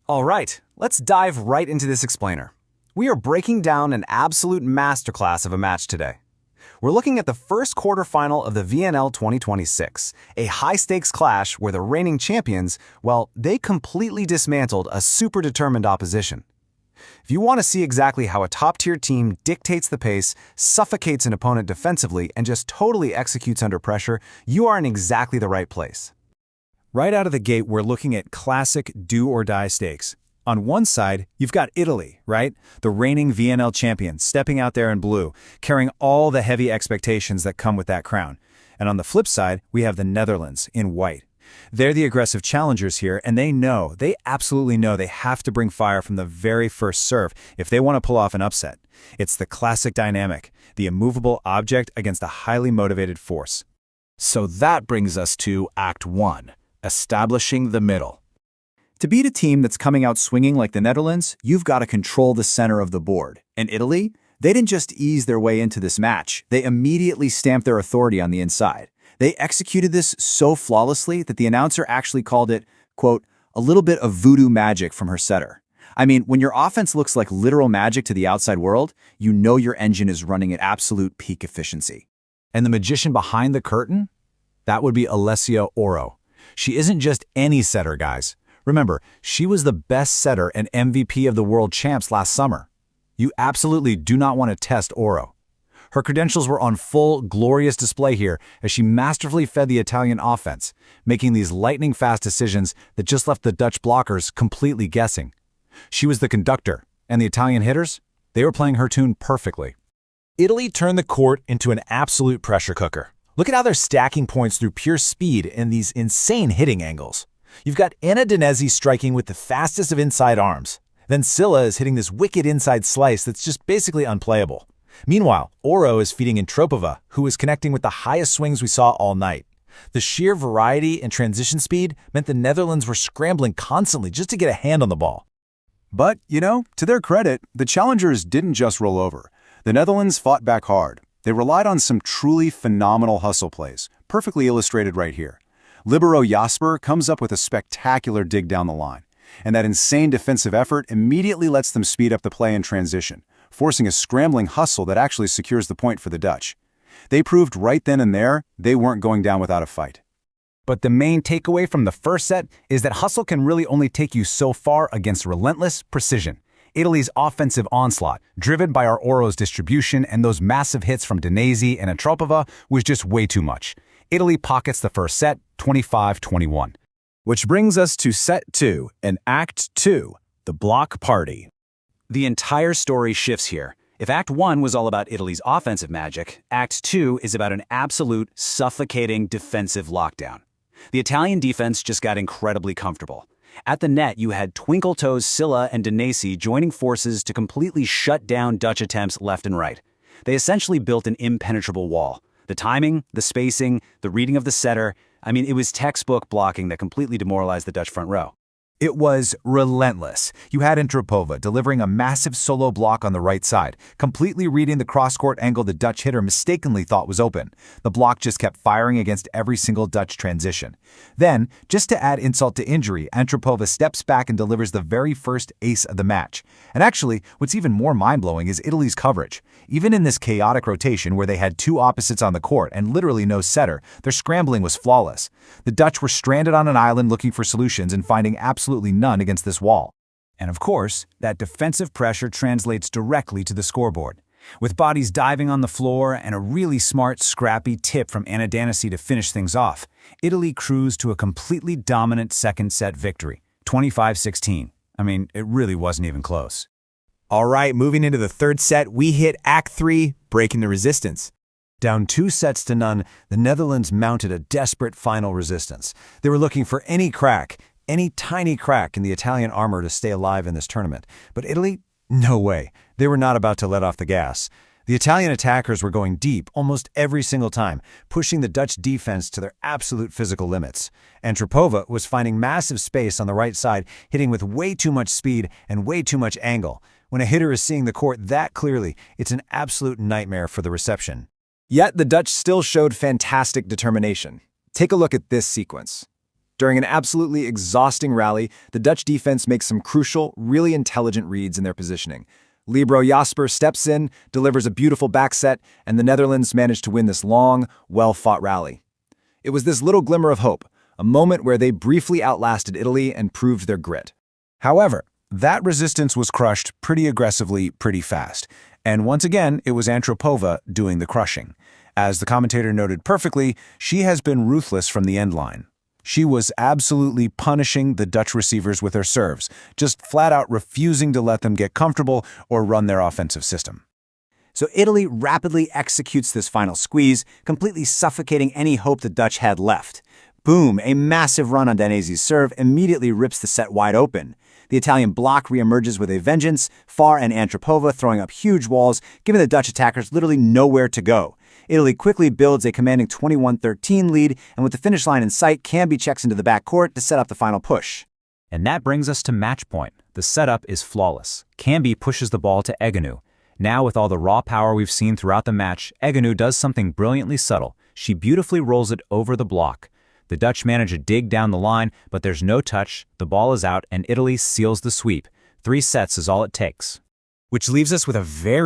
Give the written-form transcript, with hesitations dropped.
All right, let's dive right into this explainer. We are breaking down an absolute masterclass of a match today. We're looking at the first quarterfinal of the VNL 2026, a high-stakes clash where the reigning champions, well, they completely dismantled a super determined opposition. If you want to see exactly how a top-tier team dictates the pace, suffocates an opponent defensively, and just totally executes under pressure, you are in exactly the right place. Right out of the gate, we're looking at classic do-or-die stakes. On one side, you've got Italy, right? The reigning VNL champion, stepping out there in blue, carrying all the heavy expectations that come with that crown. And on the flip side, we have the Netherlands in white. They're the aggressive challengers here, and they absolutely know they have to bring fire from the very first serve if they want to pull off an upset. It's the classic dynamic, the immovable object against a highly motivated force. So that brings us to Act 1. Establishing the middle. To beat a team that's coming out swinging like the Netherlands, you've got to control the center of the board. And Italy? They didn't just ease their way into this match. They immediately stamped their authority on the inside. They executed this so flawlessly that the announcer actually called it, quote, a little bit of voodoo magic from her setter. I mean, when your offense looks like literal magic to the outside world, you know your engine is running at absolute peak efficiency. And the magician behind the curtain? That would be Alessia Oro. She isn't just any setter, guys. Remember, she was the best setter and MVP of the World Champs last summer. You absolutely do not want to test Oro. Her credentials were on full, glorious display here as she masterfully fed the Italian offense, making these lightning-fast decisions that just left the Dutch blockers completely guessing. She was the conductor, and the Italian hitters? They were playing her tune perfectly. Italy turned the court into an absolute pressure cooker. Look at how they're stacking points through pure speed and these insane hitting angles. You've got Anna Dinesi striking with the fastest of inside arms. Then Silla is hitting this wicked inside slice that's just basically unplayable. Meanwhile, Oro is feeding Antropova, who is connecting with the highest swings we saw all night. The sheer variety and transition speed meant the Netherlands were scrambling constantly just to get a hand on the ball. But, to their credit, the challengers didn't just roll over. The Netherlands fought back hard. They relied on some truly phenomenal hustle plays, perfectly illustrated right here. Libero Jasper comes up with a spectacular dig down the line, and that insane defensive effort immediately lets them speed up the play in transition, forcing a scrambling hustle that actually secures the point for the Dutch. They proved right then and there they weren't going down without a fight. But the main takeaway from the first set is that hustle can really only take you so far against relentless precision. Italy's offensive onslaught, driven by our Oro's distribution and those massive hits from Dinesi and Antropova, was just way too much. Italy pockets the first set, 25-21. Which brings us to Set 2 and Act 2, the block party. The entire story shifts here. If Act 1 was all about Italy's offensive magic, Act 2 is about an absolute, suffocating defensive lockdown. The Italian defense just got incredibly comfortable. At the net, you had twinkle-toes Silla and Dinesi joining forces to completely shut down Dutch attempts left and right. They essentially built an impenetrable wall. The timing, the spacing, the reading of the setter, it was textbook blocking that completely demoralized the Dutch front row. It was relentless. You had Antropova delivering a massive solo block on the right side, completely reading the cross-court angle the Dutch hitter mistakenly thought was open. The block just kept firing against every single Dutch transition. Then, just to add insult to injury, Antropova steps back and delivers the very first ace of the match. And actually, what's even more mind-blowing is Italy's coverage. Even in this chaotic rotation where they had two opposites on the court and literally no setter, their scrambling was flawless. The Dutch were stranded on an island looking for solutions and finding absolutely none against this wall. And of course, that defensive pressure translates directly to the scoreboard. With bodies diving on the floor and a really smart, scrappy tip from Anna Dinesi to finish things off, Italy cruised to a completely dominant second set victory, 25-16. It really wasn't even close. All right, moving into the third set, we hit Act 3, breaking the resistance. Down 2-0, the Netherlands mounted a desperate final resistance. They were looking for any crack, any tiny crack in the Italian armor to stay alive in this tournament. But Italy? No way. They were not about to let off the gas. The Italian attackers were going deep almost every single time, pushing the Dutch defense to their absolute physical limits. Antropova was finding massive space on the right side, hitting with way too much speed and way too much angle. When a hitter is seeing the court that clearly, it's an absolute nightmare for the reception. Yet the Dutch still showed fantastic determination. Take a look at this sequence. During an absolutely exhausting rally, the Dutch defense makes some crucial, really intelligent reads in their positioning. Libero Jasper steps in, delivers a beautiful back set, and the Netherlands manage to win this long, well-fought rally. It was this little glimmer of hope, a moment where they briefly outlasted Italy and proved their grit. However, that resistance was crushed pretty aggressively, pretty fast. And once again, it was Antropova doing the crushing. As the commentator noted perfectly, she has been ruthless from the end line. She was absolutely punishing the Dutch receivers with her serves, just flat out refusing to let them get comfortable or run their offensive system. So Italy rapidly executes this final squeeze, completely suffocating any hope the Dutch had left. Boom, a massive run on Danese's serve immediately rips the set wide open. The Italian block reemerges with a vengeance, Farr and Antropova throwing up huge walls, giving the Dutch attackers literally nowhere to go. Italy quickly builds a commanding 21-13 lead, and with the finish line in sight, Cambi checks into the backcourt to set up the final push. And that brings us to match point. The setup is flawless. Cambi pushes the ball to Egonu. Now, with all the raw power we've seen throughout the match, Egonu does something brilliantly subtle. She beautifully rolls it over the block. The Dutch manage a dig down the line, but there's no touch, the ball is out, and Italy seals the sweep. 3 sets is all it takes. Which leaves us with a very